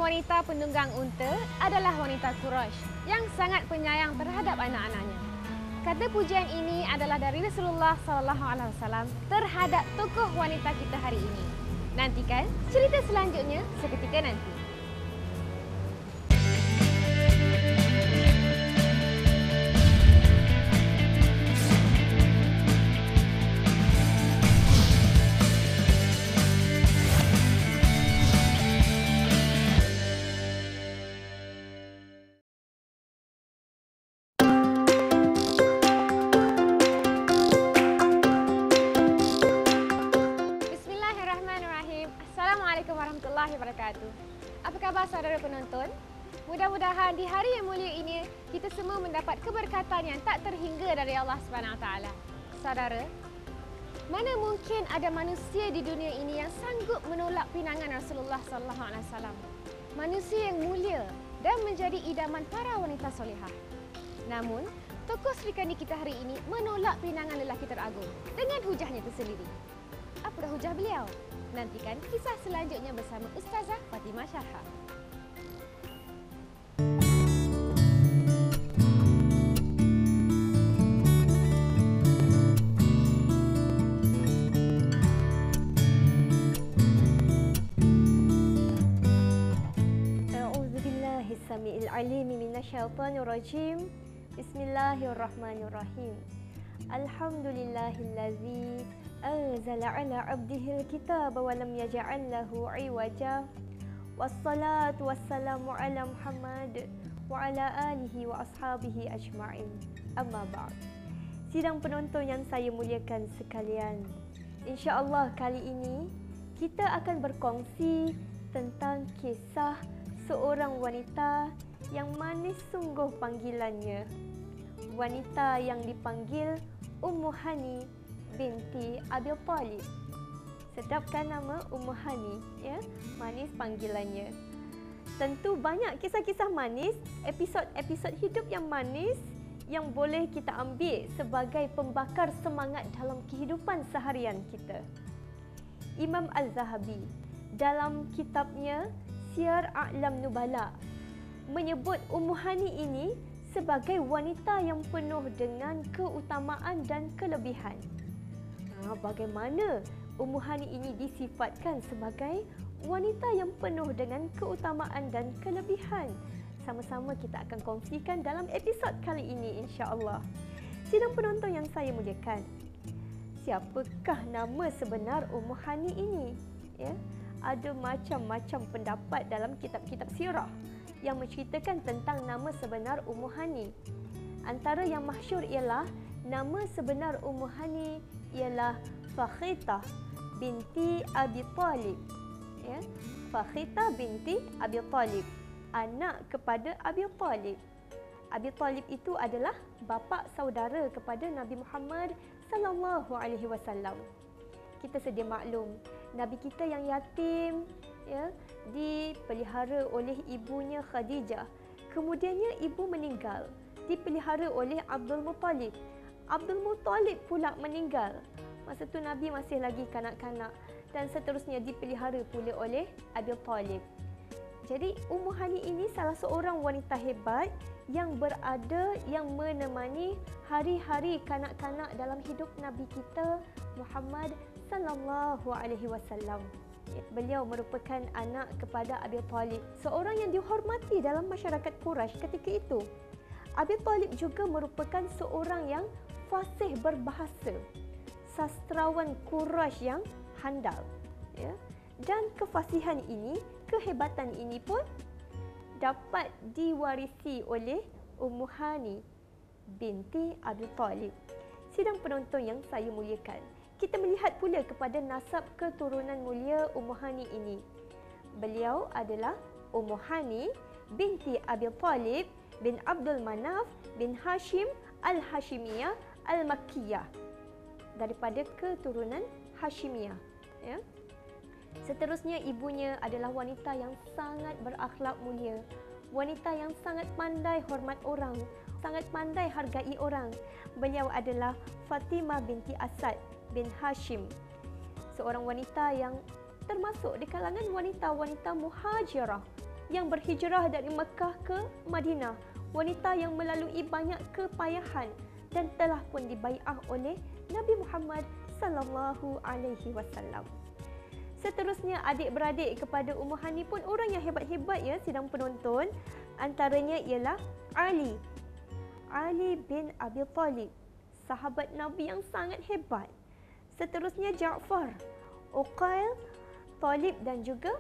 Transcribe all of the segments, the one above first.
wanita penunggang unta adalah wanita Quraisy yang sangat penyayang terhadap anak-anaknya. Kata pujian ini adalah dari Rasulullah SAW terhadap tokoh wanita kita hari ini. Nantikan cerita selanjutnya seketika nanti. Assalamualaikum warahmatullahi wabarakatuh. Apa khabar saudara penonton? Mudah-mudahan di hari yang mulia ini kita semua mendapat keberkatan yang tak terhingga dari Allah SWT. Saudara, mana mungkin ada manusia di dunia ini yang sanggup menolak pinangan Rasulullah SAW? Manusia yang mulia dan menjadi idaman para wanita solehah. Namun, tokoh Sri Kandi kita hari ini menolak pinangan lelaki teragung dengan hujahnya tersendiri. Apakah hujah beliau? Nantikan kisah selanjutnya bersama Ustazah Fatimah Syarha. A'udzubillahi samiil alimi minasyaitonir rajim. Bismillahirrahmanirrahim. Alhamdulillahillazi anzala ala abdihil kitab wa lam yaj'al lahu 'iwaja. Wassalatu wassalamu ala Muhammad wa ala alihi wa ashabihi ajma'in. Amma ba'd. Sidang penonton yang saya muliakan sekalian, insya-Allah kali ini kita akan berkongsi tentang kisah seorang wanita yang manis sungguh panggilannya. Wanita yang dipanggil Ummu Hani binti Abi Thalib. Sedap kan nama Ummu Hani, ya? Manis panggilannya. Tentu banyak kisah-kisah manis, episod-episod hidup yang manis yang boleh kita ambil sebagai pembakar semangat dalam kehidupan seharian kita. Imam Al-Zahabi dalam kitabnya Siyar A'lam Nubala menyebut Ummu Hani ini sebagai wanita yang penuh dengan keutamaan dan kelebihan. Bagaimana Ummu Hani ini disifatkan sebagai wanita yang penuh dengan keutamaan dan kelebihan? Sama-sama kita akan kongsikan dalam episod kali ini, insya-Allah. Sidang penonton yang saya muliakan, siapakah nama sebenar Ummu Hani ini? Ya, ada macam-macam pendapat dalam kitab-kitab sirah yang menceritakan tentang nama sebenar Ummu Hani. Antara yang masyhur ialah nama sebenar Ummu Hani ialah Fakhitah binti Abi Thalib. Ya, Fakhitah binti Abi Thalib, anak kepada Abi Thalib. Abi Thalib itu adalah bapa saudara kepada Nabi Muhammad sallallahu alaihi wasallam. Kita sedia maklum, Nabi kita yang yatim, ya, dipelihara oleh ibunya Khadijah. Kemudiannya ibu meninggal, dipelihara oleh Abdul Muttalib. Abdul Muttalib pula meninggal. Masa tu Nabi masih lagi kanak-kanak dan seterusnya dipelihara pula oleh Abi Thalib. Jadi Ummu Hani ini salah seorang wanita hebat yang berada, yang menemani hari-hari kanak-kanak dalam hidup Nabi kita Muhammad sallallahu alaihi wasallam. Beliau merupakan anak kepada Abi Thalib, seorang yang dihormati dalam masyarakat Quraisy ketika itu. Abi Thalib juga merupakan seorang yang fasih berbahasa, sastrawan Quraisy yang handal, ya. Dan kefasihan ini, kehebatan ini pun dapat diwarisi oleh Ummu Hani binti Abi Thalib. Sidang penonton yang saya muliakan, kita melihat pula kepada nasab keturunan mulia Ummu Hani ini. Beliau adalah Ummu Hani binti Abi Thalib bin Abdul Manaf bin Hashim Al-Hashimiyah Al-Makkiyah, daripada keturunan Hashimiyah, ya. Seterusnya ibunya adalah wanita yang sangat berakhlak mulia, wanita yang sangat pandai hormat orang, sangat pandai hargai orang. Beliau adalah Fatimah binti Asad bin Hashim, seorang wanita yang termasuk di kalangan wanita-wanita muhajirah yang berhijrah dari Mekah ke Madinah, wanita yang melalui banyak kepayahan dan telah pun dibai'ah oleh Nabi Muhammad sallallahu alaihi wasallam. Seterusnya, adik-beradik kepada Ummu Hani pun orang yang hebat-hebat ya sidang penonton. Antaranya ialah Ali bin Abi Talib, sahabat Nabi yang sangat hebat. Seterusnya Ja'far, Uqail, Talib dan juga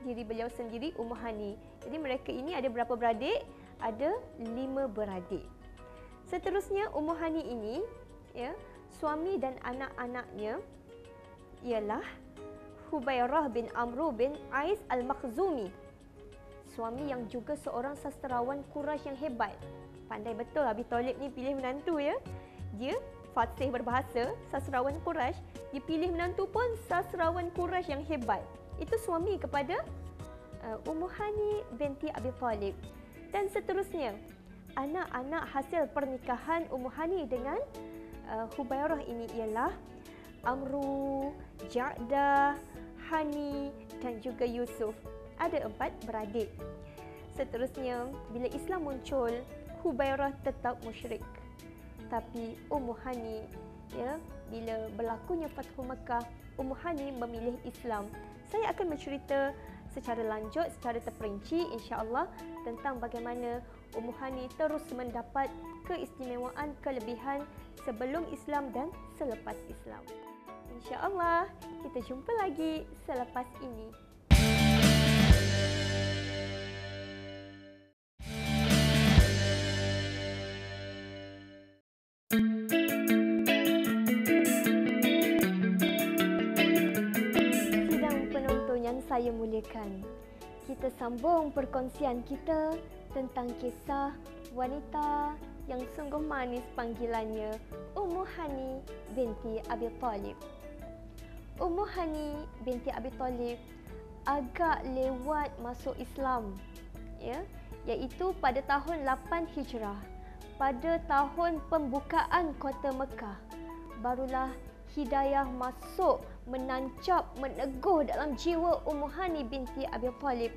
diri beliau sendiri Ummu Hani. Jadi mereka ini ada berapa beradik? Ada 5 beradik. Seterusnya Ummu Hani ini ya, suami dan anak-anaknya ialah Hubairah bin Amru bin Ais Al-Makhzumi, suami yang juga seorang sastrawan Quraisy yang hebat. Pandai betul Abi Talib ni pilih menantu ya. Dia fasih berbahasa, sastrawan Quraisy, dia pilih menantu pun sastrawan Quraisy yang hebat. Itu suami kepada Ummu Hani binti Abi Talib. Dan seterusnya, anak-anak hasil pernikahan Ummu Hani dengan Hubairah ini ialah Amru, Ja'dah, Hani dan juga Yusuf. Ada 4 beradik. Seterusnya, bila Islam muncul, Hubairah tetap musyrik. Tapi Ummu Hani ya, bila berlakunya Fathu Mekah, Ummu Hani memilih Islam. Saya akan bercerita secara lanjut, secara terperinci insya-Allah tentang bagaimana Ummu Hani terus mendapat keistimewaan, kelebihan sebelum Islam dan selepas Islam. InsyaAllah, kita jumpa lagi selepas ini. Sidang penonton yang saya muliakan, kita sambung perkongsian kita tentang kisah wanita yang sungguh manis panggilannya, Ummu Hani binti Abi Talib. Ummu Hani binti Abi Talib agak lewat masuk Islam ya, iaitu pada tahun 8 Hijrah, pada tahun pembukaan kota Mekah. Barulah hidayah masuk, menancap, meneguh dalam jiwa Ummu Hani binti Abi Talib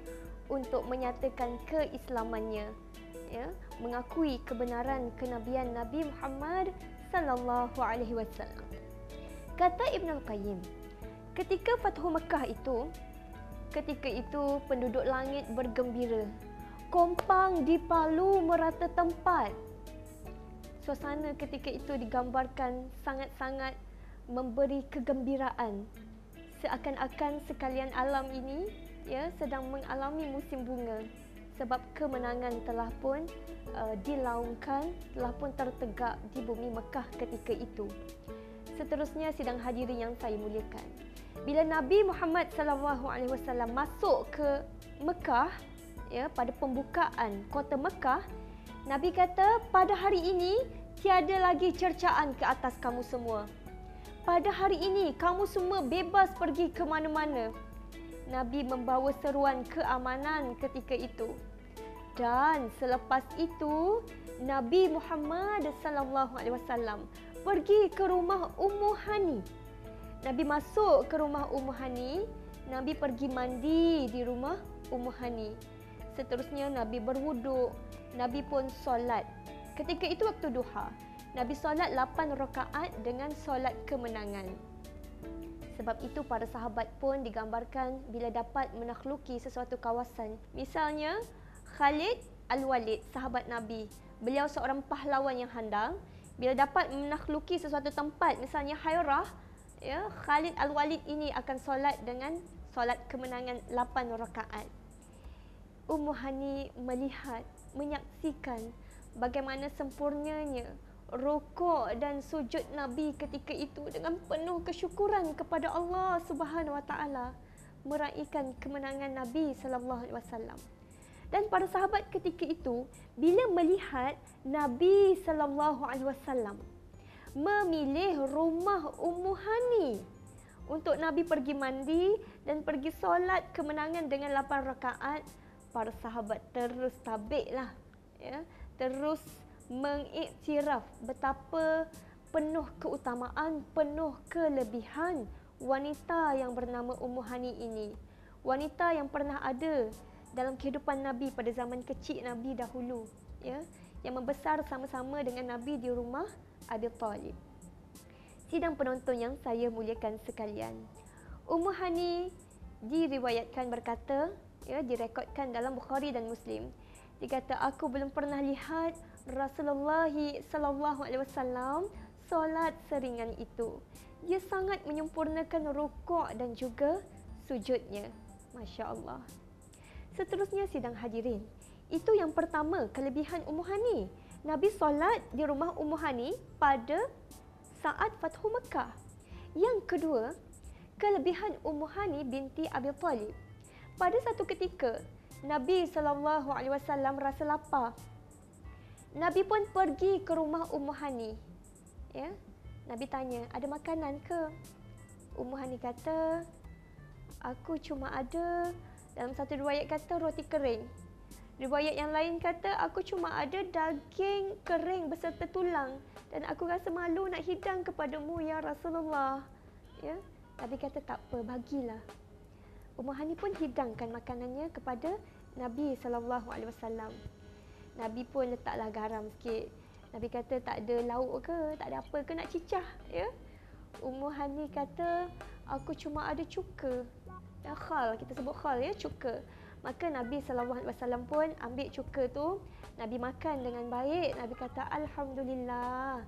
untuk menyatakan keislamannya ya, mengakui kebenaran kenabian Nabi Muhammad sallallahu alaihi wasallam. Kata Ibn Al-Qayyim, ketika Fathu Mekah itu, ketika itu penduduk langit bergembira, kompang dipalu merata tempat. Suasana ketika itu digambarkan sangat-sangat memberi kegembiraan, seakan-akan sekalian alam ini ya sedang mengalami musim bunga, sebab kemenangan telah pun dilaungkan, telah pun tertegak di bumi Mekah ketika itu. Seterusnya sidang hadirin yang saya muliakan, bila Nabi Muhammad SAW masuk ke Mekah ya, pada pembukaan kota Mekah, Nabi kata, pada hari ini tiada lagi cercaan ke atas kamu semua. Pada hari ini kamu semua bebas pergi ke mana-mana. Nabi membawa seruan keamanan ketika itu. Dan selepas itu Nabi Muhammad SAW pergi ke rumah Ummu Hani. Nabi masuk ke rumah Ummu Hani, Nabi pergi mandi di rumah Ummu Hani. Seterusnya Nabi berwuduk, Nabi pun solat. Ketika itu waktu duha, Nabi solat 8 rakaat dengan solat kemenangan. Sebab itu para sahabat pun digambarkan bila dapat menakhluki sesuatu kawasan. Misalnya Khalid Al-Walid, sahabat Nabi. Beliau seorang pahlawan yang handal. Bila dapat menakhluki sesuatu tempat, misalnya Hairah, ya, Khalid Al-Walid ini akan solat dengan solat kemenangan 8 rakaat. Ummu Hani melihat, menyaksikan bagaimana sempurnanya rukuk dan sujud Nabi ketika itu dengan penuh kesyukuran kepada Allah Subhanahu Wa Taala, meraihkan kemenangan Nabi sallallahu alaihi wasallam. Dan para sahabat ketika itu bila melihat Nabi sallallahu alaihi wasallam memilih rumah Ummu Hani untuk Nabi pergi mandi dan pergi solat kemenangan dengan 8 rakaat, para sahabat terus tabiklah ya, terus mengiktiraf betapa penuh keutamaan, penuh kelebihan wanita yang bernama Ummu Hani ini. Wanita yang pernah ada dalam kehidupan Nabi pada zaman kecil Nabi dahulu, ya, yang membesar sama-sama dengan Nabi di rumah Abi Talib. Sidang penonton yang saya muliakan sekalian, Ummu Hani diriwayatkan berkata, ya, direkodkan dalam Bukhari dan Muslim. Dia kata, aku belum pernah lihat Rasulullah sallallahu alaihi wasallam solat seringan itu. Dia sangat menyempurnakan rukuk dan juga sujudnya. Masya Allah. Seterusnya sidang hadirin. Itu yang pertama, kelebihan Ummu Hani. Nabi solat di rumah Ummu Hani pada saat Fathu Mekah. Yang kedua, kelebihan Ummu Hani binti Abi Talib. Pada satu ketika, Nabi SAW rasa lapar. Nabi pun pergi ke rumah Ummu Hani. Ya, Nabi tanya, ada makanan ke? Ummu Hani kata, aku cuma ada, dalam satu riwayat kata roti kering. Riwayat yang lain kata, aku cuma ada daging kering beserta tulang dan aku rasa malu nak hidang kepadamu ya Rasulullah. Ya, Nabi kata, tak apa, bagilah. Ummu Hani pun hidangkan makanannya kepada Nabi SAW. Nabi pun letaklah garam sikit. Nabi kata, tak ada lauk ke, tak ada apa ke nak cicah, ya. Ummu Hani kata, aku cuma ada cuka. Ya, khal, kita sebut khal, ya, cuka. Maka Nabi SAW pun ambil cuka tu, Nabi makan dengan baik. Nabi kata, alhamdulillah,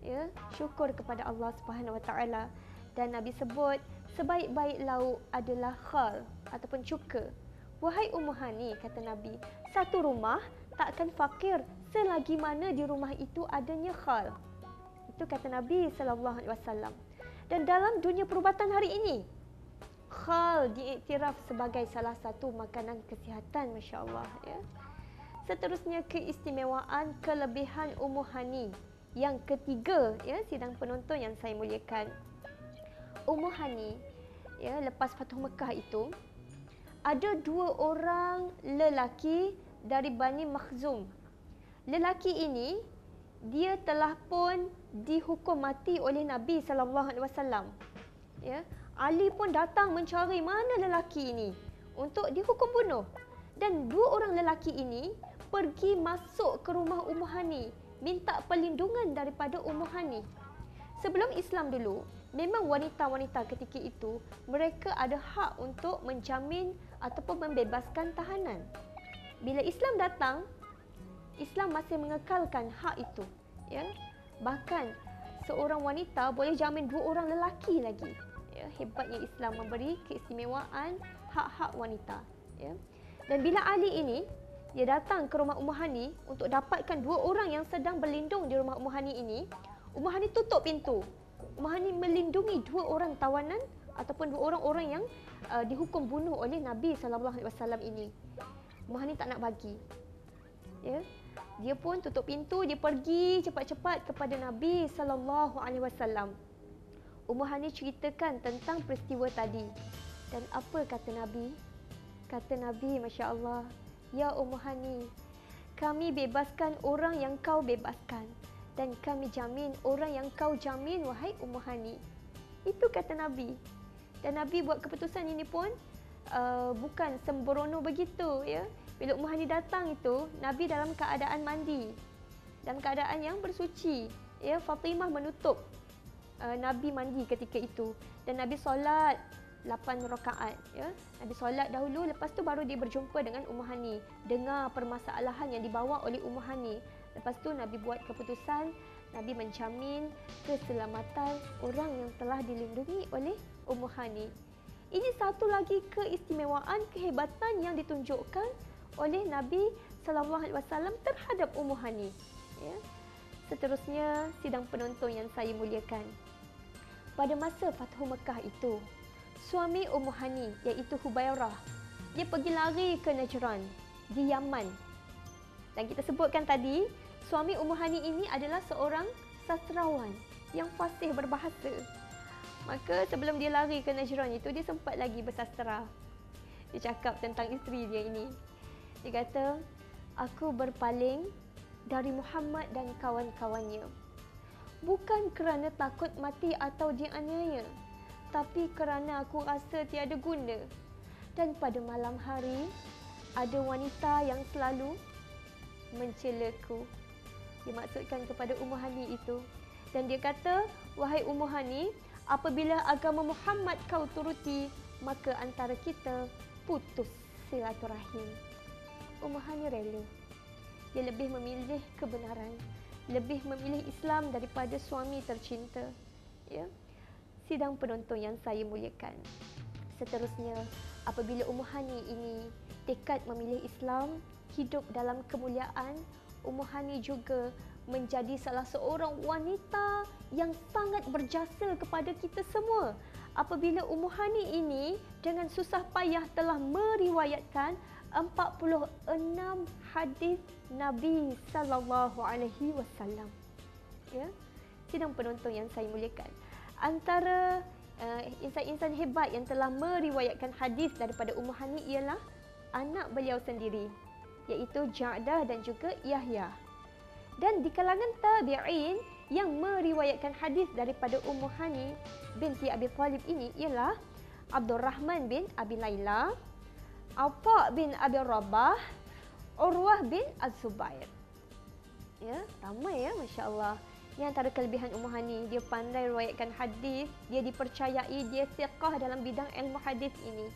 ya, syukur kepada Allah Subhanahu Wa Taala. Dan Nabi sebut, sebaik-baik lauk adalah khal ataupun cuka. Wahai Ummu Hani, kata Nabi, satu rumah tak akan fakir selagi mana di rumah itu adanya khal. Itu kata Nabi SAW. Dan dalam dunia perubatan hari ini, khal diiktiraf sebagai salah satu makanan kesihatan, Masya Allah. Ya. Seterusnya, keistimewaan kelebihan Ummu Hani. Yang ketiga, ya, sidang penonton yang saya muliakan. Ummu Hani, ya, lepas Fathu Mekah itu, ada dua orang lelaki dari Bani Makhzum. Lelaki ini, dia telah pun dihukum mati oleh Nabi SAW. Ya, Ali pun datang mencari mana lelaki ini untuk dihukum bunuh. Dan dua orang lelaki ini pergi masuk ke rumah Ummu Hani, minta perlindungan daripada Ummu Hani. Sebelum Islam dulu, memang wanita-wanita ketika itu, mereka ada hak untuk menjamin ataupun membebaskan tahanan. Bila Islam datang, Islam masih mengekalkan hak itu. Ya. Bahkan seorang wanita boleh jamin dua orang lelaki lagi. Ya. Hebatnya Islam memberi keistimewaan hak-hak wanita. Ya. Dan bila Ali ini, dia datang ke rumah Ummu Hani untuk dapatkan dua orang yang sedang berlindung di rumah Ummu Hani ini, Ummu Hani tutup pintu. Ummu Hani melindungi dua orang tawanan ataupun dua orang-orang yang dihukum bunuh oleh Nabi SAW ini. Ummu Hani tak nak bagi. Ya. Dia pun tutup pintu, dia pergi cepat-cepat kepada Nabi SAW. Ummu Hani ceritakan tentang peristiwa tadi. Dan apa kata Nabi? Kata Nabi, Masya Allah, ya Ummu Hani, kami bebaskan orang yang kau bebaskan. Dan kami jamin orang yang kau jamin, wahai Ummu Hani. Itu kata Nabi. Dan Nabi buat keputusan ini pun bukan sembrono begitu, ya. Bila Ummu Hani datang itu, Nabi dalam keadaan mandi, dalam keadaan yang bersuci. Ya, Fatimah menutup Nabi mandi ketika itu. Dan Nabi solat 8 rakaat. Ya. Nabi solat dahulu, lepas tu baru dia berjumpa dengan Ummu Hani. Dengar permasalahan yang dibawa oleh Ummu Hani. Lepas tu Nabi buat keputusan, Nabi menjamin keselamatan orang yang telah dilindungi oleh Ummu Hani. Ini satu lagi keistimewaan, kehebatan yang ditunjukkan oleh Nabi SAW terhadap Ummu Hani. Ya. Seterusnya, sidang penonton yang saya muliakan. Pada masa Fathu Mekah itu, suami Ummu Hani iaitu Hubairah, dia pergi lari ke Najran di Yaman. Dan kita sebutkan tadi, suami Ummu Hani ini adalah seorang sastrawan yang fasih berbahasa. Maka sebelum dia lari ke Najran itu, dia sempat lagi bersastra. Dia cakap tentang isteri dia ini. Dia kata, aku berpaling dari Muhammad dan kawan-kawannya. Bukan kerana takut mati atau dianiaya, tapi kerana aku rasa tiada guna. Dan pada malam hari, ada wanita yang selalu mencelaku. Dia maksudkan kepada Ummu Hani itu. Dan dia kata, wahai Ummu Hani, apabila agama Muhammad kau turuti, maka antara kita putus silaturahim. Ummu Hani rela. Dia lebih memilih kebenaran, lebih memilih Islam daripada suami tercinta. Ya. Sidang penonton yang saya muliakan. Seterusnya, apabila Ummu Hani ini tekad memilih Islam, hidup dalam kemuliaan, Ummu Hani juga menjadi salah seorang wanita yang sangat berjasa kepada kita semua. Apabila Ummu Hani ini dengan susah payah telah meriwayatkan 46 hadis Nabi sallallahu alaihi wasallam. Ya. Sidang penonton yang saya muliakan. Antara insan-insan hebat yang telah meriwayatkan hadis daripada Ummu Hani ialah anak beliau sendiri, iaitu Ja'dah dan juga Yahya. Dan di kalangan tabi'in yang meriwayatkan hadis daripada Ummu Hani binti Abi Thalib ini ialah Abdul Rahman bin Abi Layla, Atha bin Abi Rabah, Urwah bin Az-Zubair. Ya, ramai ya, masya-Allah. Ini antara kelebihan Ummu Hani, dia pandai riwayatkan hadis, dia dipercayai, dia thiqah dalam bidang ilmu hadis ini.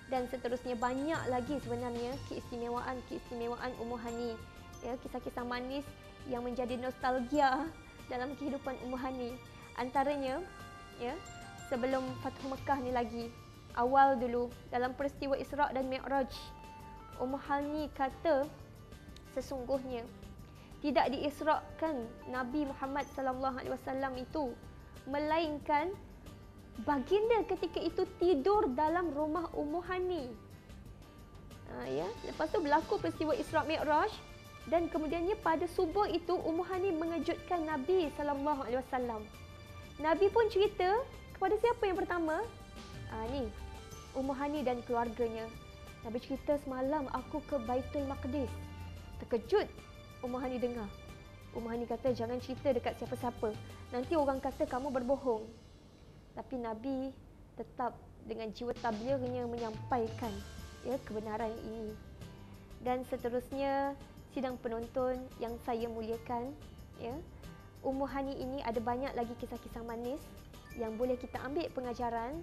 Dan seterusnya banyak lagi sebenarnya keistimewaan Ummu Hani. Ya, kisah-kisah manis yang menjadi nostalgia dalam kehidupan Ummu Hani. Antaranya, ya, sebelum Fathu Mekah ni lagi, awal dulu dalam peristiwa Isra' dan Mi'raj, Ummu Hani kata sesungguhnya tidak diisrakan Nabi Muhammad sallallahu alaihi wasallam itu, melainkan baginda ketika itu tidur dalam rumah Ummu Hani. Ya, lepas tu berlaku peristiwa Isra' Mi'raj dan kemudiannya pada subuh itu Ummu Hani mengejutkan Nabi sallallahu alaihi wasallam. Nabi pun cerita kepada siapa yang pertama? Ni Ummu Hani dan keluarganya. Nabi cerita, semalam aku ke Baitul Maqdis. Terkejut Ummu Hani dengar. Ummu Hani kata, jangan cerita dekat siapa-siapa. Nanti orang kata kamu berbohong. Tapi Nabi tetap dengan jiwa tabligh-nya menyampaikan kebenaran ini. Dan seterusnya, sidang penonton yang saya muliakan, Ummu Hani ini ada banyak lagi kisah-kisah manis yang boleh kita ambil pengajaran.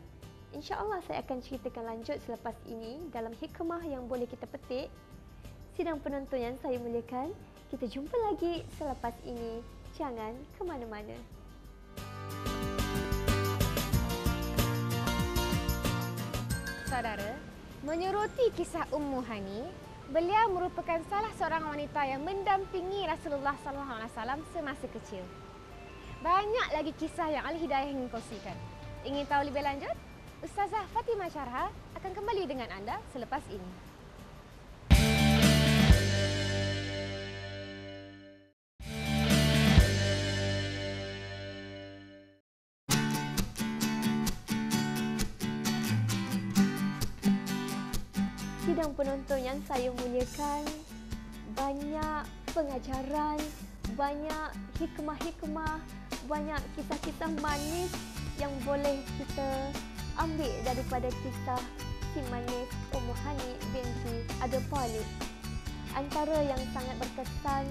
InsyaAllah saya akan ceritakan lanjut selepas ini dalam hikmah yang boleh kita petik. Sidang penonton yang saya muliakan, kita jumpa lagi selepas ini. Jangan ke mana-mana. Saudara, menyoroti kisah Ummu Hani, beliau merupakan salah seorang wanita yang mendampingi Rasulullah SAW semasa kecil. Banyak lagi kisah yang Ahli Hidayah ingin kongsikan. Ingin tahu lebih lanjut? Ustazah Fatimah Syarha akan kembali dengan anda selepas ini. Sidang penonton yang saya muliakan, banyak pengajaran, banyak hikmah-hikmah, banyak kisah-kisah manis yang boleh kita ambil daripada kisah si manis Ummu Hani binti Abi Thalib. Antara yang sangat berkesan,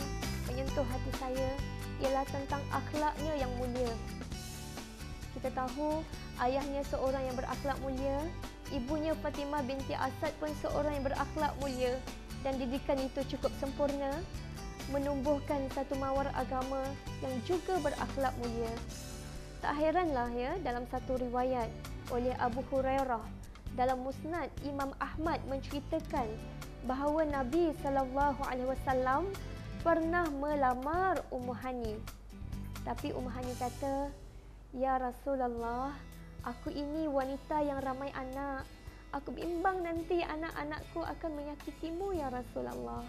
menyentuh hati saya ialah tentang akhlaknya yang mulia. Kita tahu ayahnya seorang yang berakhlak mulia, ibunya Fatimah binti Asad pun seorang yang berakhlak mulia, dan didikan itu cukup sempurna menumbuhkan satu mawar agama yang juga berakhlak mulia. Tak heranlah dalam satu riwayat oleh Abu Hurairah dalam Musnad Imam Ahmad menceritakan bahawa Nabi SAW pernah melamar Ummu Hani. Tapi Ummu Hani kata, "Ya Rasulullah, aku ini wanita yang ramai anak. Aku bimbang nanti anak-anakku akan menyakitimu ya Rasulullah."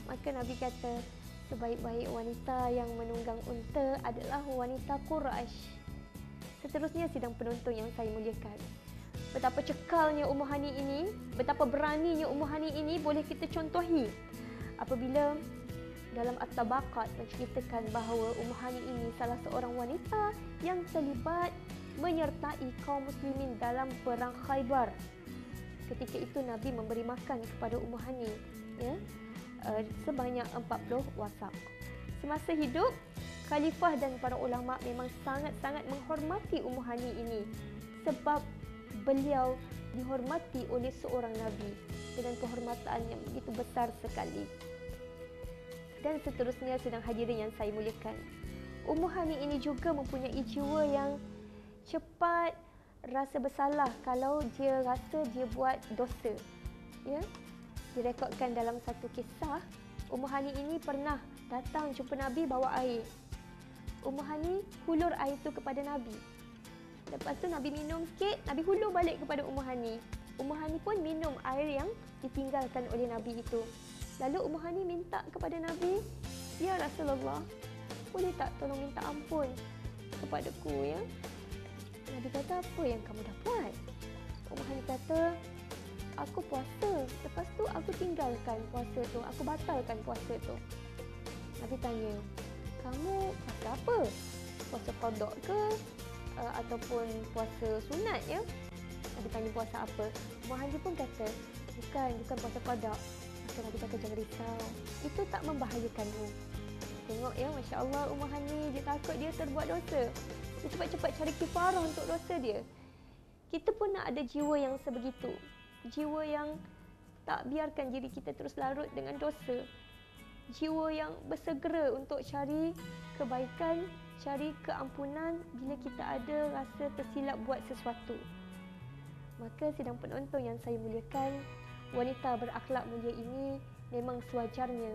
Maka Nabi kata, sebaik-baik wanita yang menunggang unta adalah wanita Quraisy. Seterusnya, sidang penonton yang saya muliakan, betapa cekalnya Ummu Hani ini, betapa beraninya Ummu Hani ini boleh kita contohi apabila dalam At-Tabaqat menceritakan bahawa Ummu Hani ini salah seorang wanita yang terlibat menyertai kaum muslimin dalam perang Khaybar. Ketika itu Nabi memberi makan kepada Ummu Hani ya, sebanyak 40 wasak. Semasa hidup, khalifah dan para ulama memang sangat-sangat menghormati Ummu Hani ini sebab beliau dihormati oleh seorang Nabi dengan kehormatan yang begitu besar sekali. Dan seterusnya sedang hadirin yang saya muliakan, Ummu Hani ini juga mempunyai jiwa yang cepat rasa bersalah kalau dia rasa dia buat dosa. Ya, direkodkan dalam satu kisah, Ummu Hani ini pernah datang jumpa Nabi bawa air. Ummu Hani hulur air itu kepada Nabi. Lepas tu Nabi minum sikit, Nabi hulur balik kepada Ummu Hani. Ummu Hani pun minum air yang ditinggalkan oleh Nabi itu. Lalu Ummu Hani minta kepada Nabi, "Ya Rasulullah, boleh tak tolong minta ampun kepadaku ya?" Nabi kata, "Apa yang kamu dah buat?" Ummu Hani kata, "Aku puasa. Lepas tu aku tinggalkan puasa tu. Aku batalkan puasa tu." Nabi tanya, "Kamu puasa apa? Puasa qada ke? Ataupun puasa sunat ya?" Nabi tanya puasa apa. Ummu Hani pun kata, bukan puasa qada." Maka Nabi kata, "Jangan risau. Itu tak membahayakanmu." Tengok ya, Masya Allah, Ummu Hani dia takut dia terbuat dosa. Dia cepat-cepat cari kifarah untuk dosa dia. Kita pun nak ada jiwa yang sebegitu. Jiwa yang tak biarkan diri kita terus larut dengan dosa. Jiwa yang bersegera untuk cari kebaikan, cari keampunan bila kita ada rasa tersilap buat sesuatu. Maka sidang penonton yang saya muliakan, wanita berakhlak mulia ini memang sewajarnya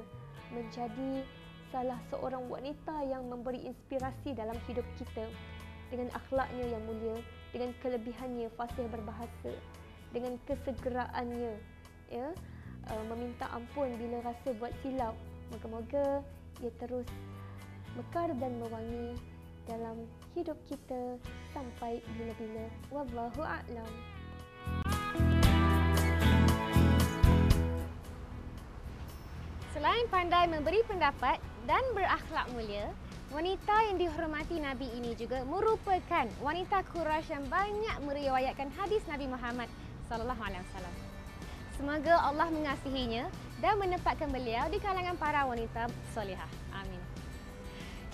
menjadi salah seorang wanita yang memberi inspirasi dalam hidup kita. Dengan akhlaknya yang mulia, dengan kelebihannya fasih berbahasa, dengan kesegeraannya ya, meminta ampun bila rasa buat silap. Moga-moga ia terus mekar dan mewangi dalam hidup kita sampai bila-bila. Wallahu a'lam. Selain pandai memberi pendapat dan berakhlak mulia, wanita yang dihormati Nabi ini juga merupakan wanita Quraisy yang banyak meriwayatkan hadis Nabi Muhammad sallallahu alaihi wasallam. Semoga Allah mengasihinya dan menempatkan beliau di kalangan para wanita solehah. Amin.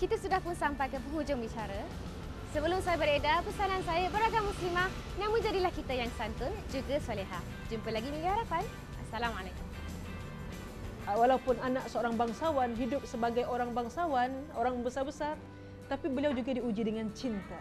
Kita sudah pun sampai ke penghujung bicara. Sebelum saya beredar, pesanan saya beragam muslimah, namun jadilah kita yang santun juga solehah. Jumpa lagi minggu harapan. Assalamualaikum. Walaupun anak seorang bangsawan, hidup sebagai orang bangsawan, orang besar-besar, tapi beliau juga diuji dengan cinta.